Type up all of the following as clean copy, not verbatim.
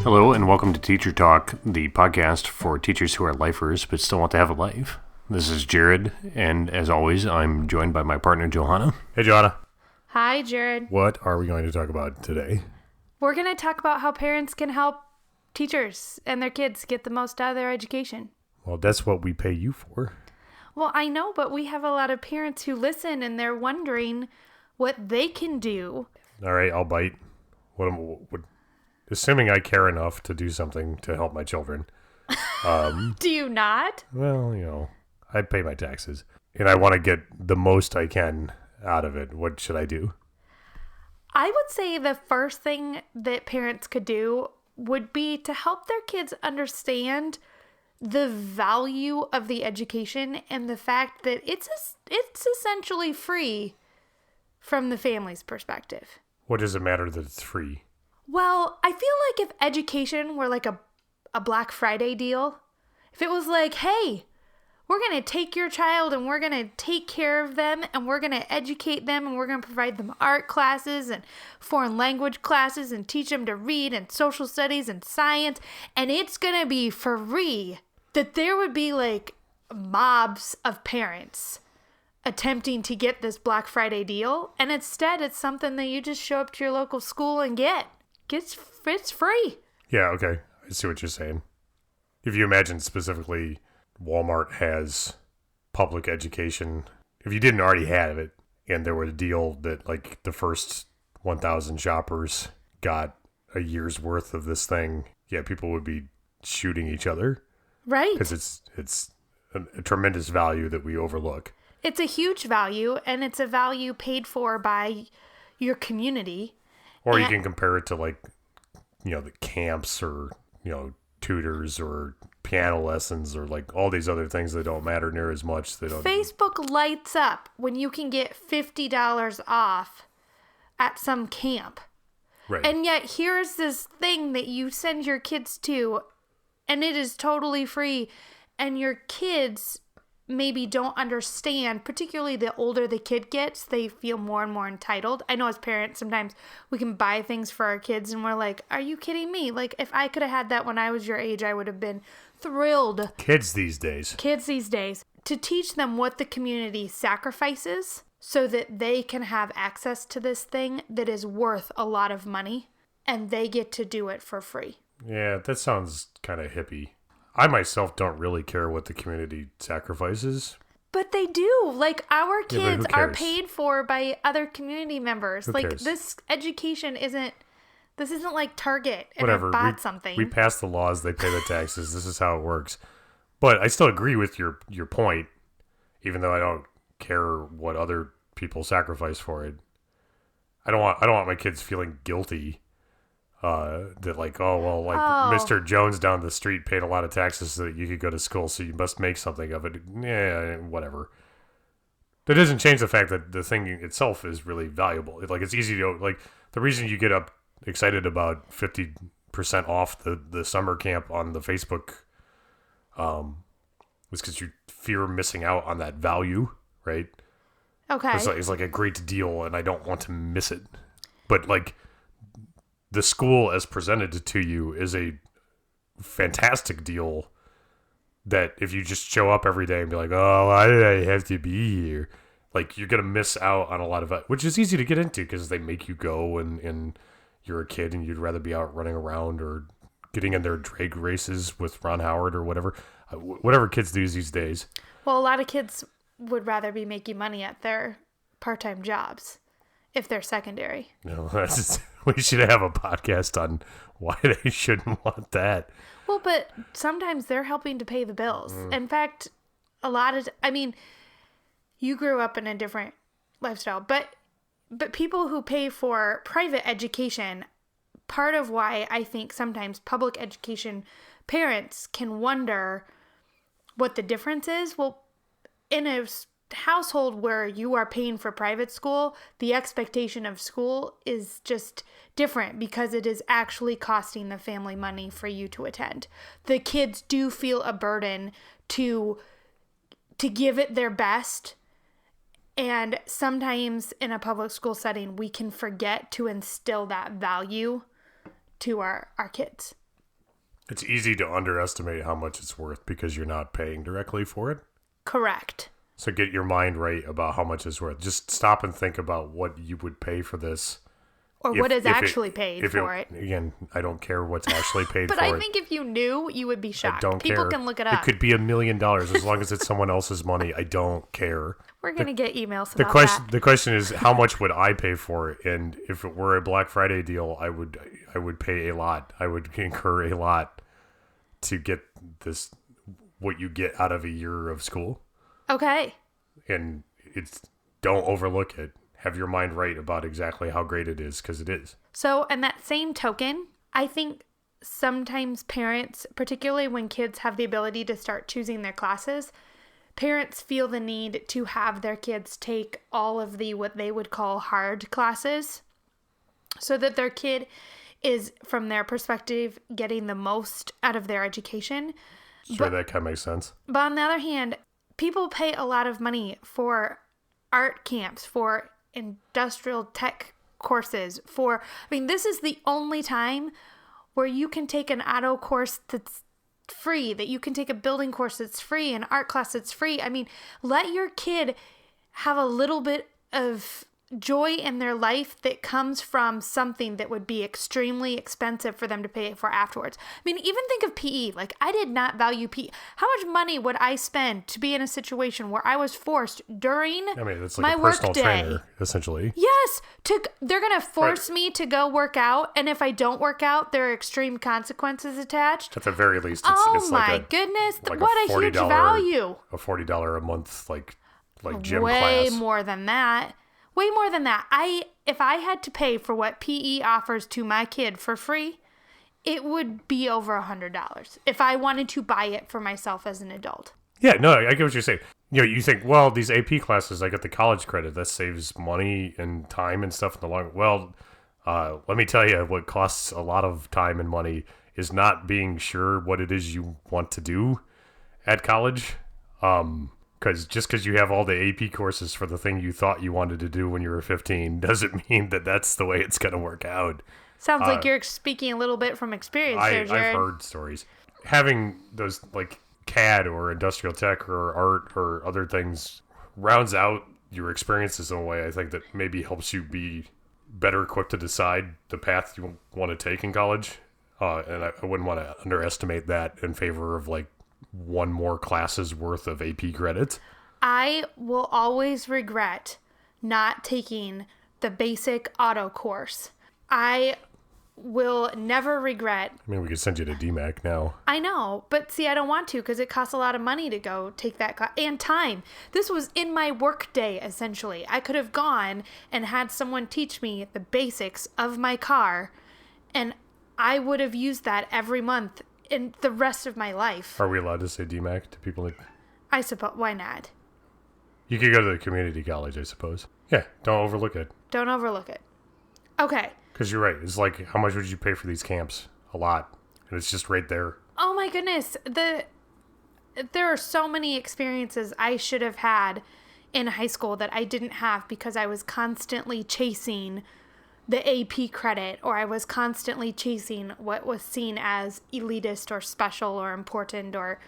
Hello and welcome to Teacher Talk, the podcast for teachers who are lifers but still want to have a life. This is Jared, and as always, I'm joined by my partner, Johanna. Hey, Johanna. Hi, Jared. What are we going to talk about today? We're going to talk about how parents can help teachers and their kids get the most out of their education. Well, that's what we pay you for. Well, I know, but we have a lot of parents who listen and they're wondering what they can do. All right, I'll bite. Assuming I care enough to do something to help my children. Do you not? Well, I pay my taxes. And I want to get the most I can out of it. What should I do? I would say the first thing that parents could do would be to help their kids understand the value of the education and the fact that it's essentially free from the family's perspective. What does it matter that it's free? Well, I feel like if education were like a Black Friday deal, if it was like, hey, we're going to take your child and we're going to take care of them and we're going to educate them and we're going to provide them art classes and foreign language classes and teach them to read and social studies and science, and it's going to be free, that there would be like mobs of parents attempting to get this Black Friday deal, and instead it's something that you just show up to your local school and get. It's free. Yeah, okay. I see what you're saying. If you imagine specifically Walmart has public education, if you didn't already have it and there was a deal that like the first 1,000 shoppers got a year's worth of this thing, yeah, people would be shooting each other. Right. Because it's a tremendous value that we overlook. It's a huge value, and it's a value paid for by your community. Or you can compare it to like, the camps or, tutors or piano lessons or like all these other things that don't matter near as much. Facebook lights up when you can get $50 off at some camp. Right. And yet here's this thing that you send your kids to, and it is totally free. And your kids maybe don't understand, particularly the older the kid gets, they feel more and more entitled. I know as parents, sometimes we can buy things for our kids and we're like, are you kidding me? Like, if I could have had that when I was your age, I would have been thrilled. Kids these days. To teach them what the community sacrifices so that they can have access to this thing that is worth a lot of money and they get to do it for free. Yeah, that sounds kind of hippie. I myself don't really care what the community sacrifices. But they do. Like, our kids are cares? paid for by other community members. Who like, cares? this education isn't like Target and Whatever. I bought something. We pass the laws, they pay the taxes. This is how it works. But I still agree with your point, even though I don't care what other people sacrifice for it. I don't want my kids feeling guilty. That like, Mr. Jones down the street paid a lot of taxes so that you could go to school, so you must make something of it. Yeah, whatever. That doesn't change the fact that the thing itself is really valuable. It's easy to, like, the reason you get excited about 50% off the summer camp on the Facebook was because you fear missing out on that value, right? Okay. It's like a great deal and I don't want to miss it. But like, the school as presented to you is a fantastic deal that if you just show up every day and be like, oh, why did I have to be here? Like, you're going to miss out on a lot of it, which is easy to get into because they make you go and you're a kid and you'd rather be out running around or getting in their drag races with Ron Howard or whatever kids do these days. Well, a lot of kids would rather be making money at their part-time jobs if they're secondary. No, we should have a podcast on why they shouldn't want that. Well, but sometimes they're helping to pay the bills. In fact, you grew up in a different lifestyle, but people who pay for private education, part of why I think sometimes public education parents can wonder what the difference is. Well, in a household where you are paying for private school, the expectation of school is just different because it is actually costing the family money for you to attend. The kids do feel a burden to give it their best, and sometimes in a public school setting we can forget to instill that value to our kids. It's easy to underestimate how much it's worth because you're not paying directly for it. Correct. So get your mind right about how much it's worth. Just stop and think about what you would pay for this. Or what is actually paid for it. Again, I don't care what's actually paid But for it. I think if you knew, you would be shocked. I don't People care. can look it up. It could be $1 million as long as it's someone else's money. I don't care. We're going to get emails The about question that. the question is, how much would I pay for it? And if it were a Black Friday deal, I would pay a lot. I would incur a lot to get this, what you get out of a year of school. Okay. And don't overlook it. Have your mind right about exactly how great it is, because it is. So, in that same token, I think sometimes parents, particularly when kids have the ability to start choosing their classes, parents feel the need to have their kids take all of the what they would call hard classes so that their kid is, from their perspective, getting the most out of their education. Sure, that kind of makes sense. But on the other hand, people pay a lot of money for art camps, for industrial tech courses, this is the only time where you can take an auto course that's free, that you can take a building course that's free, an art class that's free. Let your kid have a little bit of joy in their life that comes from something that would be extremely expensive for them to pay for afterwards. Even think of PE. I did not value PE. How much money would I spend to be in a situation where I was forced during it's my like a work personal day? trainer, essentially. Yes, they're going to force me to go work out, and if I don't work out, there are extreme consequences attached. At the very least, It's like my goodness, like what a huge value. A $40 a month, like gym Way class. more than that. Way more than that. If I had to pay for what PE offers to my kid for free, it would be over $100 if I wanted to buy it for myself as an adult. Yeah, no, I get what you're saying. You think, well, these AP classes, I get the college credit. That saves money and time and stuff in the long. Well, let me tell you, what costs a lot of time and money is not being sure what it is you want to do at college. Because you have all the AP courses for the thing you thought you wanted to do when you were 15 doesn't mean that that's the way it's going to work out. Sounds like you're speaking a little bit from experience there, Jared. I've heard stories. Having those CAD or industrial tech or art or other things rounds out your experiences in a way I think that maybe helps you be better equipped to decide the path you want to take in college. And I wouldn't want to underestimate that in favor of one more class's worth of AP credits. I will always regret not taking the basic auto course. I will never regret. We could send you to DMAC now. I know, but see, I don't want to because it costs a lot of money to go take that class and time. This was in my work day, essentially. I could have gone and had someone teach me the basics of my car, and I would have used that every month in the rest of my life. Are we allowed to say DMAC to people? I suppose. Why not? You could go to the community college, I suppose. Yeah, don't overlook it. Don't overlook it. Okay. Because you're right. It's how much would you pay for these camps? A lot. And it's just right there. Oh my goodness. There are so many experiences I should have had in high school that I didn't have because I was constantly chasing the AP credit, or I was constantly chasing what was seen as elitist or special or important or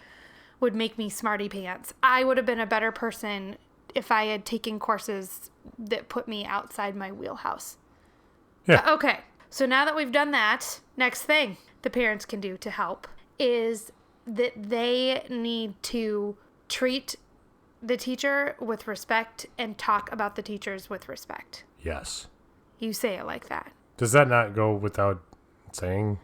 would make me smarty pants. I would have been a better person if I had taken courses that put me outside my wheelhouse. Yeah. Okay. So now that we've done that, next thing the parents can do to help is that they need to treat the teacher with respect and talk about the teachers with respect. Yes. You say it like that. Does that not go without saying?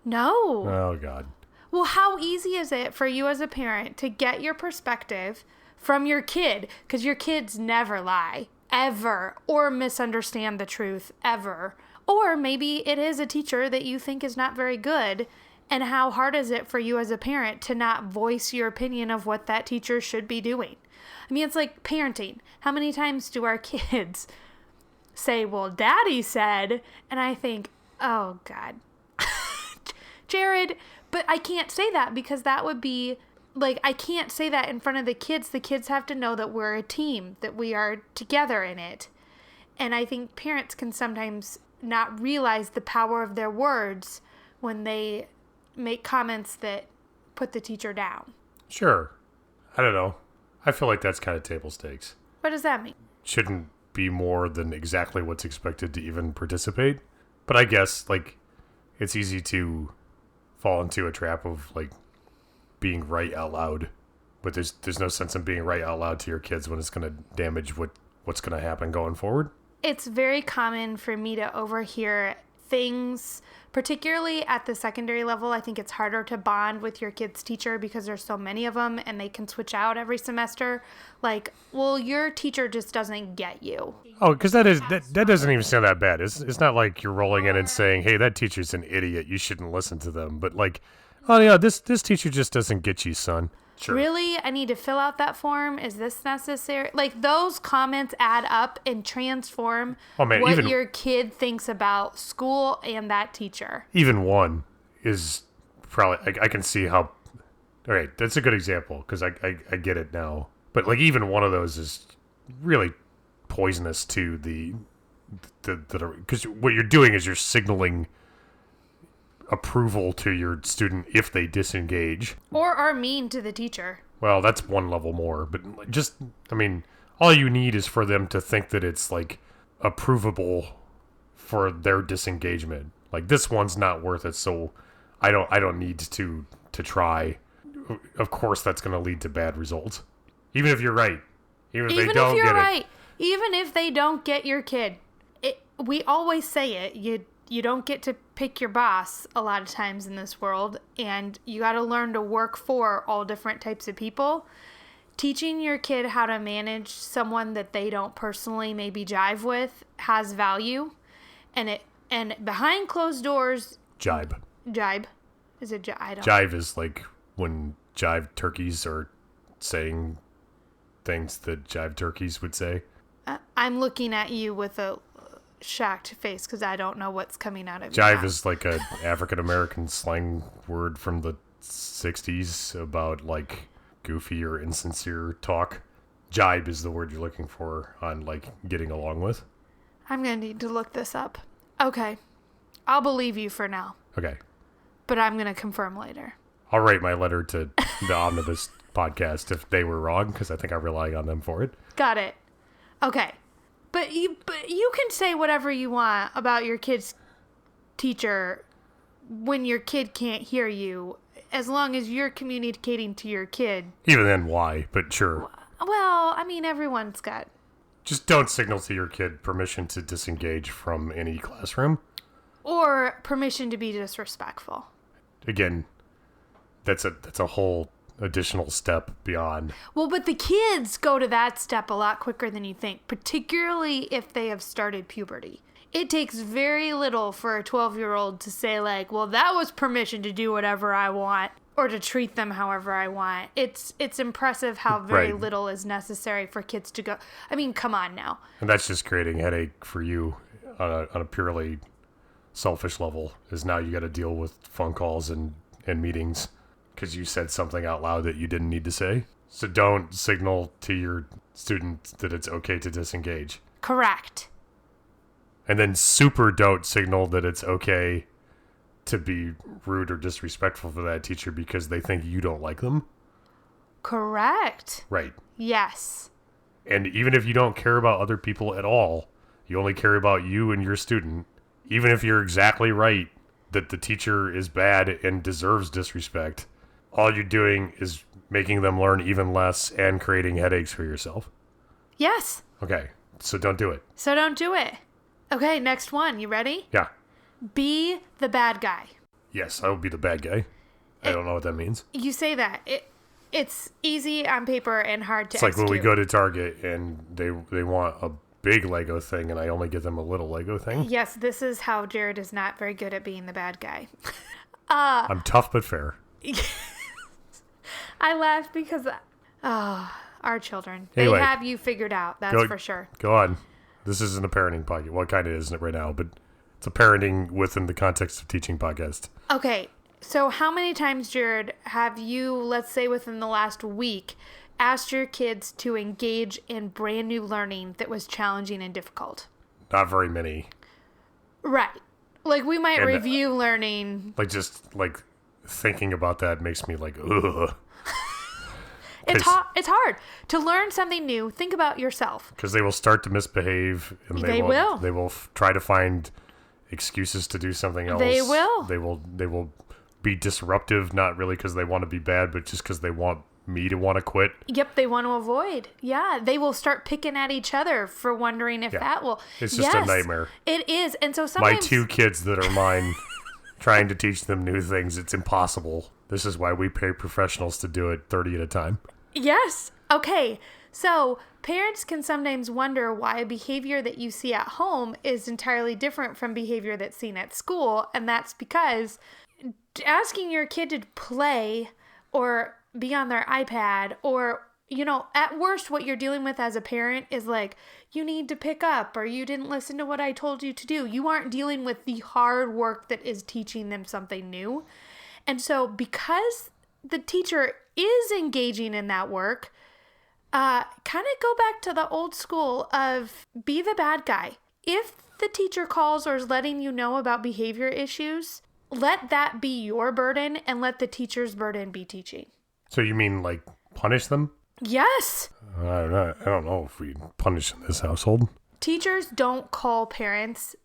No. Oh, God. Well, how easy is it for you as a parent to get your perspective from your kid? Because your kids never lie, ever, or misunderstand the truth, ever. Or maybe it is a teacher that you think is not very good. And how hard is it for you as a parent to not voice your opinion of what that teacher should be doing? It's like parenting. How many times do our kids say, well, daddy said, and I think, oh God, Jared, but I can't say that because that would be I can't say that in front of the kids. The kids have to know that we're a team, that we are together in it. And I think parents can sometimes not realize the power of their words when they make comments that put the teacher down. Sure. I don't know. I feel like that's kind of table stakes. What does that mean? Shouldn't be more than exactly what's expected to even participate. But I guess, like, it's easy to fall into a trap of, like, being right out loud. But there's no sense in being right out loud to your kids when it's going to damage what's going to happen going forward. It's very common for me to overhear things, particularly at the secondary level. I think it's harder to bond with your kid's teacher because there's so many of them and they can switch out every semester. Like, well, your teacher just doesn't get you. Oh, because that doesn't even sound that bad. It's not like you're rolling in and saying, hey, that teacher's an idiot, you shouldn't listen to them. But like, oh yeah, this teacher just doesn't get you, son. Sure. Really? I need to fill out that form? Is this necessary? Like, those comments add up and transform what your kid thinks about school and that teacher. Even one is probably, I can see how, all right, that's a good example because I get it now. But like even one of those is really poisonous to the because what you're doing is you're signaling approval to your student if they disengage. Or are mean to the teacher. Well, that's one level more. But just, I mean, all you need is for them to think that it's like approvable for their disengagement. Like, this one's not worth it, so I don't need to try. Of course that's going to lead to bad results. Even if you're right. Even if they don't get it. Even if they don't get your kid. We always say it. You don't get to pick your boss a lot of times in this world, and you got to learn to work for all different types of people. Teaching your kid how to manage someone that they don't personally maybe jive with has value, and behind closed doors. Jibe. Is it jive? I don't. Jive is like when jive turkeys are saying things that jive turkeys would say. I'm looking at you with a shocked face because I don't know what's coming out of your Jive mouth. is like a African American slang word from the 60s about like goofy or insincere talk. Jibe is the word you're looking for on like getting along with. I'm gonna need to look this up. Okay, I'll believe you for now. Okay, but I'm gonna confirm later. I'll write my letter to the Omnibus podcast if they were wrong because I think I'm relying on them for it. Got it. Okay. But you can say whatever you want about your kid's teacher when your kid can't hear you, as long as you're communicating to your kid. Even then, why? But sure. Well, I mean, everyone's got. Just don't signal to your kid permission to disengage from any classroom. Or permission to be disrespectful. Again, that's a whole additional step beyond. Well, but the kids go to that step a lot quicker than you think, particularly if they have started puberty. It takes very little for a 12-year-old to say, like, well, that was permission to do whatever I want or to treat them however I want. It's impressive how very little is necessary for kids to go. I mean, come on now. And that's just creating a headache for you on a purely selfish level, is now you got to deal with phone calls and meetings because you said something out loud that you didn't need to say. So don't signal to your student that it's okay to disengage. Correct. And then super don't signal that it's okay to be rude or disrespectful for that teacher because they think you don't like them. Correct. Right. Yes. And even if you don't care about other people at all, you only care about you and your student, even if you're exactly right that the teacher is bad and deserves disrespect, all you're doing is making them learn even less and creating headaches for yourself. Yes. Okay, so don't do it. So don't do it. Okay, next one. You ready? Yeah. Be the bad guy. Yes, I will be the bad guy. I don't know what that means. You say that. It's easy on paper and hard to execute. It's like when we go to Target and they want a big Lego thing and I only give them a little Lego thing. Yes, this is how Jared is not very good at being the bad guy. I'm tough but fair. I laugh because our children. Anyway, they have you figured out, that's for sure. Go on. This isn't a parenting podcast. Well, it kind of isn't it right now, but it's a parenting within the context of teaching podcast. Okay, so how many times, Jared, have you, let's say within the last week, asked your kids to engage in brand new learning that was challenging and difficult? Not very many. Right. Like, we might review learning. Like, just, like, thinking about that makes me like, ugh. It's hard to learn something new. Think about yourself. Because they will start to misbehave, and they will try to find excuses to do something else. They will. They will be disruptive, not really because they want to be bad, but just because they want me to want to quit. Yep, they want to avoid. Yeah, they will start picking at each other for wondering if that will. It's just a nightmare. It is, and so sometimes my 2 kids that are mine, trying to teach them new things, it's impossible. This is why we pay professionals to do it 30 at a time. Yes. Okay. So parents can sometimes wonder why a behavior that you see at home is entirely different from behavior that's seen at school. And that's because asking your kid to play or be on their iPad or, at worst, what you're dealing with as a parent is like, you need to pick up or you didn't listen to what I told you to do. You aren't dealing with the hard work that is teaching them something new. And so because the teacher is engaging in that work, kind of go back to the old school of be the bad guy. If the teacher calls or is letting you know about behavior issues, let that be your burden and let the teacher's burden be teaching. So you mean like punish them? Yes. I don't know if we punish in this household. Teachers don't call parents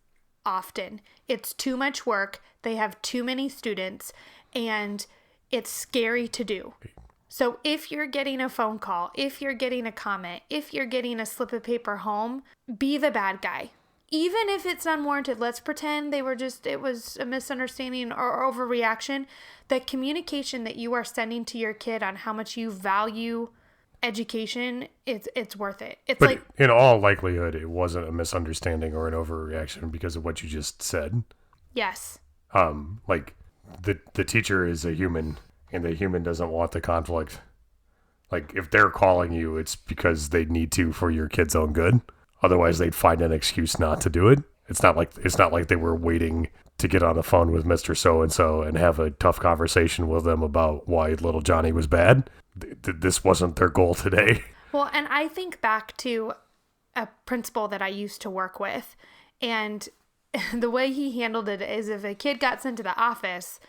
often. It's too much work. They have too many students and it's scary to do. So if you're getting a phone call, if you're getting a comment, if you're getting a slip of paper home, be the bad guy. Even if it's unwarranted, let's pretend it was a misunderstanding or overreaction. The communication that you are sending to your kid on how much you value education, it's worth it. But in all likelihood, it wasn't a misunderstanding or an overreaction because of what you just said. Yes. Like the teacher is a human, and the human doesn't want the conflict. Like if they're calling you, it's because they need to for your kid's own good. Otherwise, they'd find an excuse not to do it. It's not like they were waiting to get on the phone with Mr. So-and-so and have a tough conversation with them about why little Johnny was bad. This wasn't their goal today. Well, and I think back to a principal that I used to work with, and the way he handled it is if a kid got sent to the office,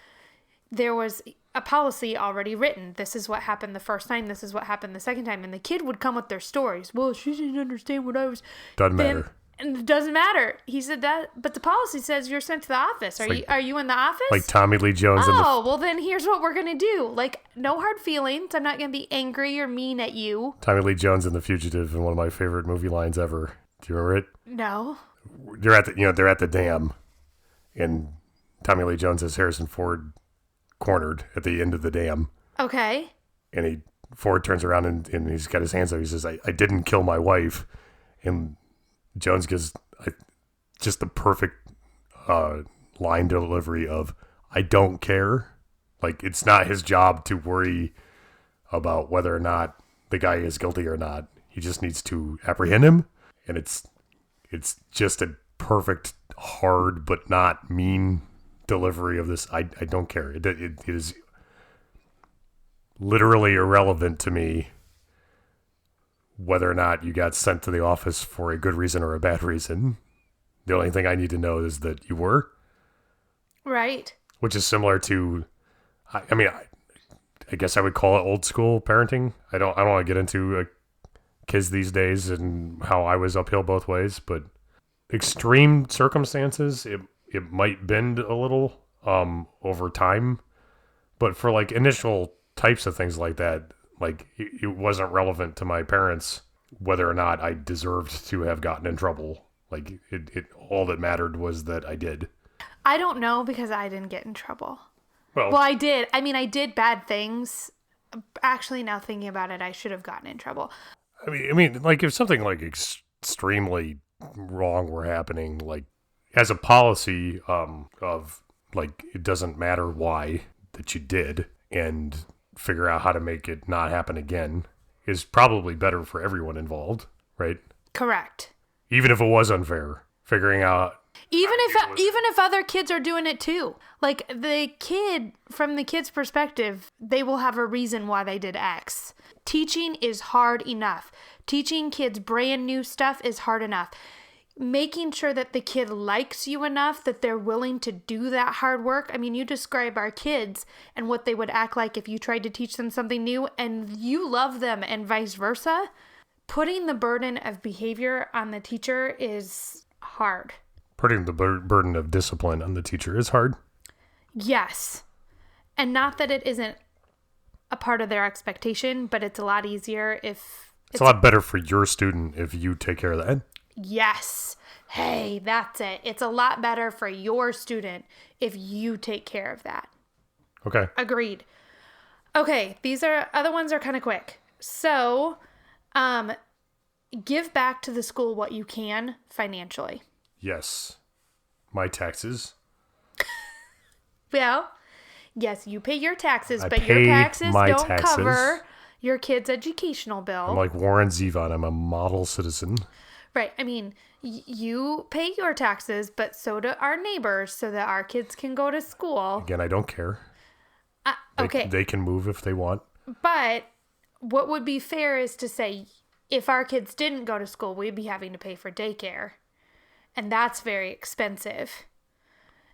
there was a policy already written. This is what happened the first time. This is what happened the second time. And the kid would come with their stories. Well, she didn't understand what I was... Doesn't matter. And it doesn't matter. He said that, but the policy says you're sent to the office. Are you in the office? Like Tommy Lee Jones. Well, then here's what we're going to do. Like, no hard feelings. I'm not going to be angry or mean at you. Tommy Lee Jones in The Fugitive, and one of my favorite movie lines ever. Do you remember it? No. They're at the dam, and Tommy Lee Jones has Harrison Ford cornered at the end of the dam. Okay. And Ford turns around and he's got his hands up. He says, I didn't kill my wife. And Jones gives just the perfect line delivery of, I don't care. Like, it's not his job to worry about whether or not the guy is guilty or not. He just needs to apprehend him. And it's just a perfect, hard, but not mean delivery of this. I don't care. It is literally irrelevant to me whether or not you got sent to the office for a good reason or a bad reason. The only thing I need to know is that you were. Right. Which is similar to, I guess I would call it old school parenting. I don't want to get into kids these days and how I was uphill both ways, but extreme circumstances, it might bend a little over time. But for like initial types of things like that, like it wasn't relevant to my parents whether or not I deserved to have gotten in trouble. Like it all that mattered was that I did. I don't know because I didn't get in trouble. Well, I did. I mean, I did bad things. Actually, now thinking about it, I should have gotten in trouble. I mean, like if something like extremely wrong were happening, like as a policy of like it doesn't matter why that you did, and figure out how to make it not happen again is probably better for everyone involved, right? Correct. Even if it was unfair, figuring out. Even if other kids are doing it too, like from the kid's perspective, they will have a reason why they did X. Teaching is hard enough. Teaching kids brand new stuff is hard enough. making sure that the kid likes you enough that they're willing to do that hard work. I mean, you describe our kids and what they would act like if you tried to teach them something new and you love them and vice versa. Putting the burden of behavior on the teacher is hard. Putting the burden of discipline on the teacher is hard. Yes. And not that it isn't a part of their expectation, but it's a lot easier if... It's a lot better for your student if you take care of that. Yes. Hey, that's it. It's a lot better for your student if you take care of that. Okay. Agreed. Okay, other ones are kind of quick. So, give back to the school what you can financially. Yes. My taxes. Well, yes, you pay your taxes, I but your pay taxes my don't taxes. cover your kid's educational bill. I'm like Warren Zevon. I'm a model citizen. Right. I mean, you pay your taxes, but so do our neighbors so that our kids can go to school. Again, I don't care. Okay. They can move if they want. But what would be fair is to say, if our kids didn't go to school, we'd be having to pay for daycare. And that's very expensive.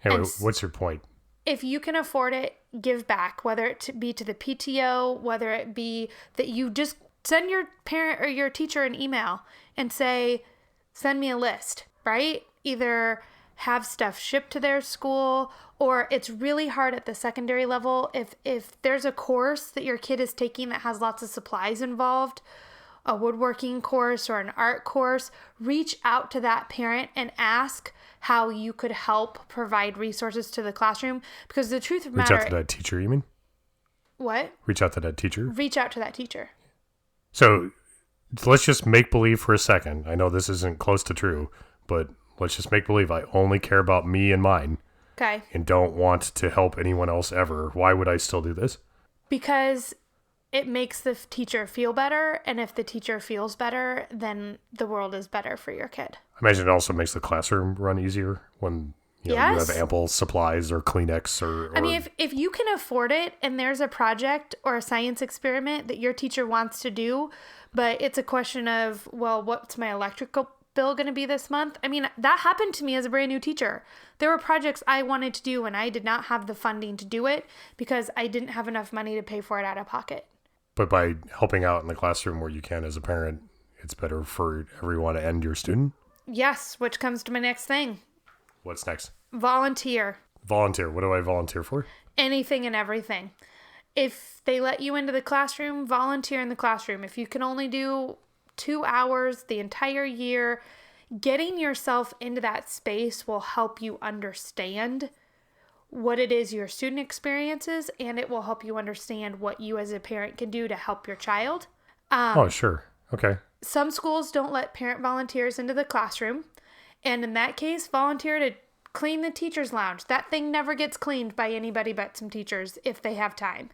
Anyway, what's your point? If you can afford it, give back, whether it be to the PTO, whether it be that you just send your parent or your teacher an email and say, send me a list, right? Either have stuff shipped to their school, or it's really hard at the secondary level. If there's a course that your kid is taking that has lots of supplies involved, a woodworking course or an art course, reach out to that parent and ask how you could help provide resources to the classroom. Because the truth of the matter... Reach out to that teacher, you mean? What? Reach out to that teacher? Reach out to that teacher. So let's just make believe for a second. I know this isn't close to true, but let's just make believe I only care about me and mine. Okay. And don't want to help anyone else ever. Why would I still do this? Because it makes the teacher feel better, and if the teacher feels better, then the world is better for your kid. I imagine it also makes the classroom run easier when you have ample supplies or Kleenex or... I mean, if you can afford it and there's a project or a science experiment that your teacher wants to do, but it's a question of, well, what's my electrical bill going to be this month? I mean, that happened to me as a brand new teacher. There were projects I wanted to do and I did not have the funding to do it because I didn't have enough money to pay for it out of pocket. But by helping out in the classroom where you can as a parent, it's better for everyone and your student? Yes, which comes to my next thing. What's next? Volunteer. Volunteer. What do I volunteer for? Anything and everything. If they let you into the classroom, volunteer in the classroom. If you can only do 2 hours the entire year, getting yourself into that space will help you understand what it is your student experiences, and it will help you understand what you as a parent can do to help your child. Oh, sure. Okay. Some schools don't let parent volunteers into the classroom, and in that case, volunteer to clean the teacher's lounge. That thing never gets cleaned by anybody but some teachers if they have time.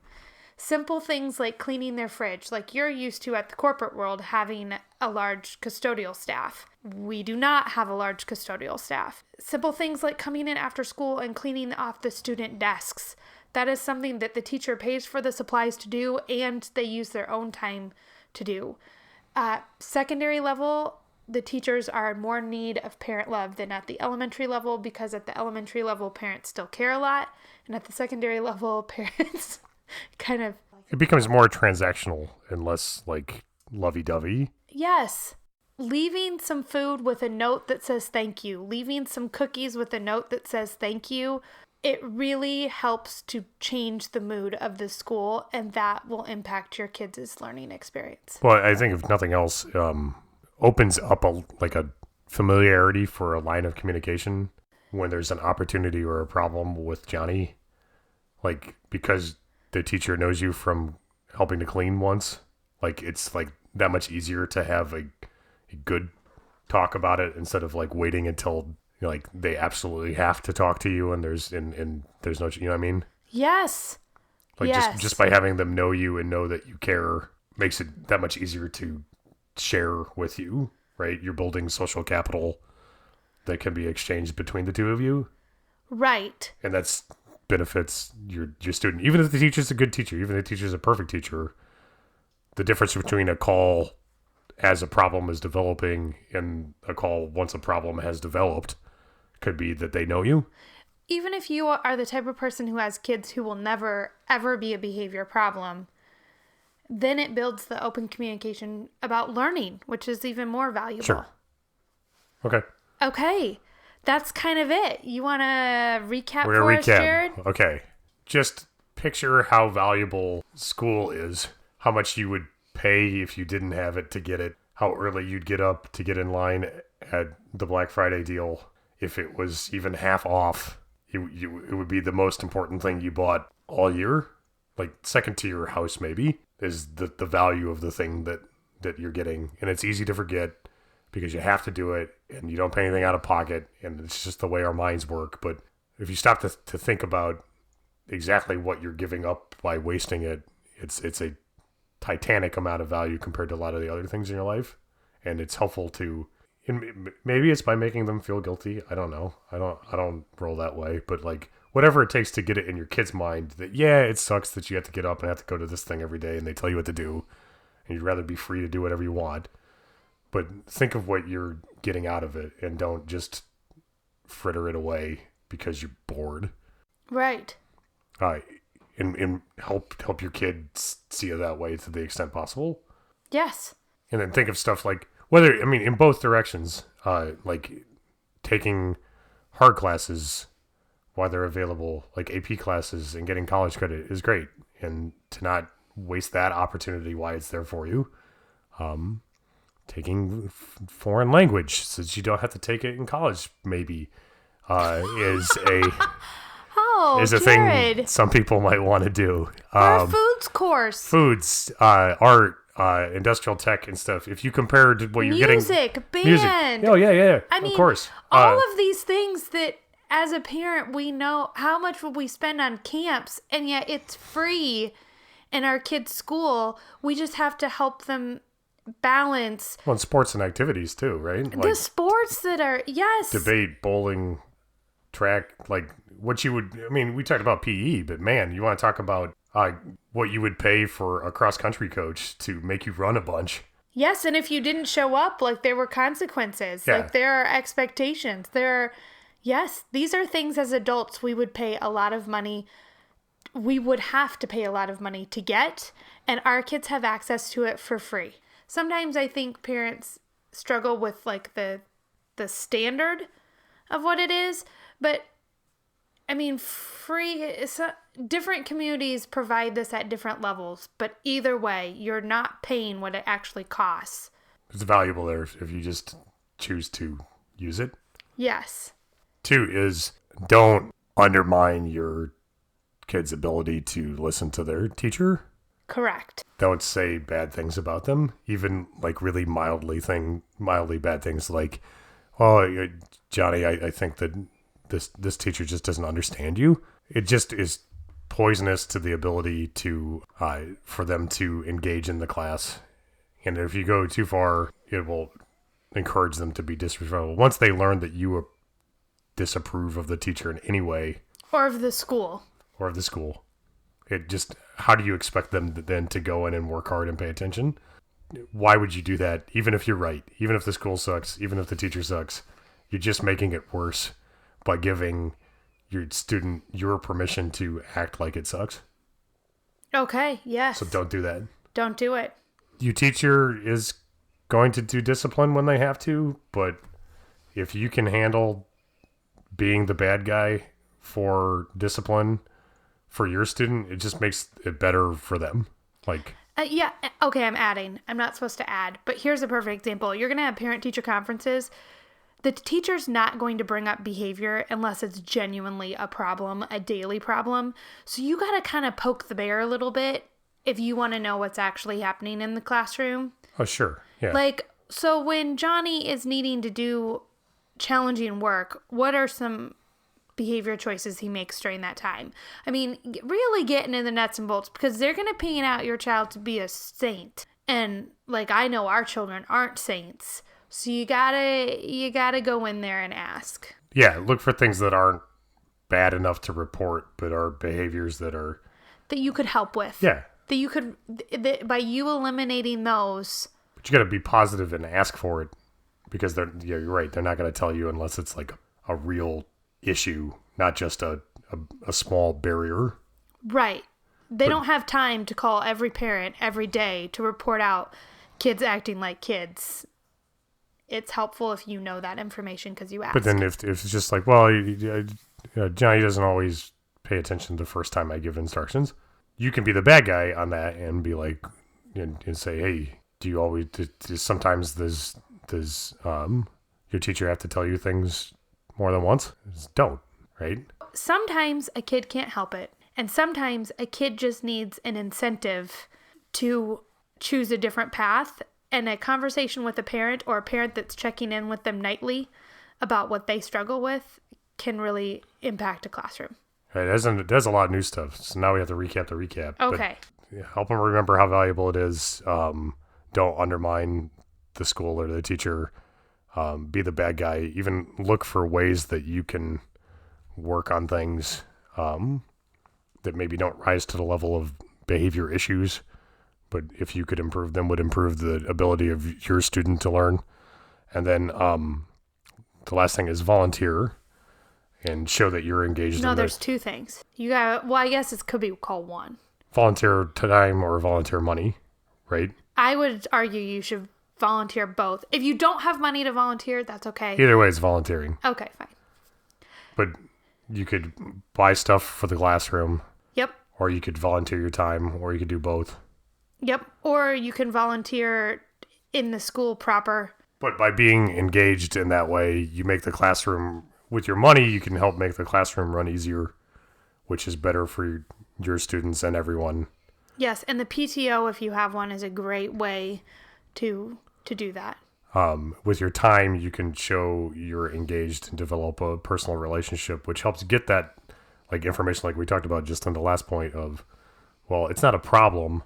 Simple things like cleaning their fridge, like you're used to at the corporate world having a large custodial staff. We do not have a large custodial staff. Simple things like coming in after school and cleaning off the student desks. That is something that the teacher pays for the supplies to do and they use their own time to do. Secondary level, the teachers are in more need of parent love than at the elementary level because at the elementary level, parents still care a lot. And at the secondary level, parents... kind of... It becomes more transactional and less like lovey-dovey. Yes. Leaving some food with a note that says thank you. Leaving some cookies with a note that says thank you. It really helps to change the mood of the school, and that will impact your kids' learning experience. Well, I think if nothing else, opens up a familiarity for a line of communication when there's an opportunity or a problem with Johnny. Like, because the teacher knows you from helping to clean once. Like, it's like that much easier to have a good talk about it instead of like waiting until like they absolutely have to talk to you and there's no, you know what I mean? Yes. Like yes. just by having them know you and know that you care makes it that much easier to share with you, right? You're building social capital that can be exchanged between the two of you. Right. And that's benefits your student. Even if the teacher's a good teacher, even if the teacher's a perfect teacher, the difference between a call as a problem is developing, and a call once a problem has developed could be that they know you. Even if you are the type of person who has kids who will never, ever be a behavior problem, then it builds the open communication about learning, which is even more valuable. Sure. Okay. Okay. That's kind of it. You want to recap for us, Jared? Okay. Just picture how valuable school is, how much you would pay if you didn't have it to get it, how early you'd get up to get in line at the Black Friday deal. If it was even half off, it would be the most important thing you bought all year. Like second to your house maybe is the value of the thing that you're getting. And it's easy to forget because you have to do it and you don't pay anything out of pocket, and it's just the way our minds work. But if you stop to think about exactly what you're giving up by wasting it, it's a titanic amount of value compared to a lot of the other things in your life. And it's helpful to, and maybe it's by making them feel guilty. I don't know. I don't roll that way, but like whatever it takes to get it in your kid's mind that, yeah, it sucks that you have to get up and have to go to this thing every day and they tell you what to do and you'd rather be free to do whatever you want. But think of what you're getting out of it and don't just fritter it away because you're bored. Right. And help your kids see it that way to the extent possible. Yes. And then think of stuff like in both directions, like taking hard classes while they're available, like AP classes, and getting college credit is great. And to not waste that opportunity while it's there for you. Taking foreign language so that you don't have to take it in college maybe is a Jared. thing some people might want to do. Or a foods course. Foods, art, industrial tech and stuff. If you compare to what you're getting... Band. Oh, yeah. I mean, of course. All of these things that as a parent we know how much will we spend on camps, and yet it's free in our kids' school. We just have to help them balance. Well, and sports and activities too, right? The sports that are, yes. Debate, bowling, track, like what you would, we talked about PE, but man, you want to talk about what you would pay for a cross-country coach to make you run a bunch. Yes, and if you didn't show up, like there were consequences. Yeah. Like there are expectations. These are things as adults we would pay a lot of money. We would have to pay a lot of money to get, and our kids have access to it for free. Sometimes I think parents struggle with like the standard of what it is, but different communities provide this at different levels, but either way, you're not paying what it actually costs. It's valuable there if you just choose to use it. Yes. 2 is don't undermine your kid's ability to listen to their teacher. Correct. Don't say bad things about them, even like really mildly bad things like, oh, Johnny, I think that this teacher just doesn't understand you. It just is poisonous to the ability to for them to engage in the class. And if you go too far, it will encourage them to be disrespectful. Once they learn that you disapprove of the teacher in any way. Or of the school. It just, how do you expect them then to go in and work hard and pay attention? Why would you do that? Even if you're right, even if the school sucks, even if the teacher sucks, you're just making it worse by giving your student your permission to act like it sucks. Okay, yes. So don't do that. Don't do it. Your teacher is going to do discipline when they have to, but if you can handle being the bad guy for discipline for your student, it just makes it better for them. Like, yeah, okay, I'm adding. I'm not supposed to add, but here's a perfect example. You're going to have parent-teacher conferences. The teacher's not going to bring up behavior unless it's genuinely a problem, a daily problem. So you got to kind of poke the bear a little bit if you want to know what's actually happening in the classroom. Oh, sure. Yeah. Like, so when Johnny is needing to do challenging work, what are some behavior choices he makes during that time? Really getting in the nuts and bolts, because they're going to paint out your child to be a saint. And like, I know our children aren't saints. So you gotta go in there and ask. Yeah, look for things that aren't bad enough to report, but are behaviors that you could help with. Yeah. By you eliminating those. But you got to be positive and ask for it, because you're right. They're not going to tell you unless it's like a real issue, not just a small barrier. Right. They don't have time to call every parent every day to report out kids acting like kids. It's helpful if you know that information because you asked. But then if it's just like, well, Johnny doesn't always pay attention the first time I give instructions, you can be the bad guy on that and be like, and say, hey, do you always, sometimes does your teacher have to tell you things more than once? Don't, right? Sometimes a kid can't help it. And sometimes a kid just needs an incentive to choose a different path. And a conversation with a parent or a parent that's checking in with them nightly about what they struggle with can really impact a classroom. Right, it does a lot of new stuff. So now we have to recap the recap. Okay. But help them remember how valuable it is. Don't undermine the school or the teacher. Be the bad guy. Even look for ways that you can work on things that maybe don't rise to the level of behavior issues, but if you could improve them, would improve the ability of your student to learn. And then the last thing is volunteer and show that you're engaged. No, there's two things. I guess it could be called one. Volunteer time or volunteer money, right? I would argue you should volunteer both. If you don't have money to volunteer, that's okay. Either way, it's volunteering. Okay, fine. But you could buy stuff for the classroom. Yep. Or you could volunteer your time, or you could do both. Yep. Or you can volunteer in the school proper. But by being engaged in that way, you make the classroom, with your money, you can help make the classroom run easier, which is better for your students and everyone. Yes, and the PTO, if you have one, is a great way to do that. With your time, you can show you're engaged and develop a personal relationship, which helps get that information like we talked about just on the last point of, well, it's not a problem,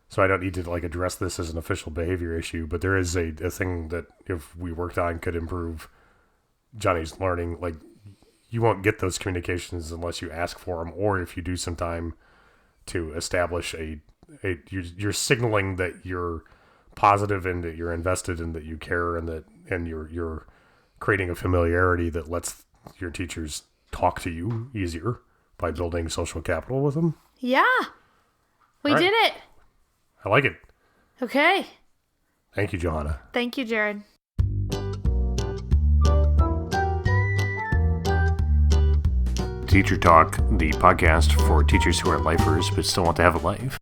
so I don't need to address this as an official behavior issue, but there is a thing that if we worked on could improve Johnny's learning. You won't get those communications unless you ask for them, or if you do some time to establish you're signaling that you're positive and that you're invested and that you care and you're creating a familiarity that lets your teachers talk to you easier by building social capital with them. Yeah. We did it. I like it. Okay. Thank you, Johanna. Thank you, Jared. Teacher Talk, the podcast for teachers who are lifers but still want to have a life.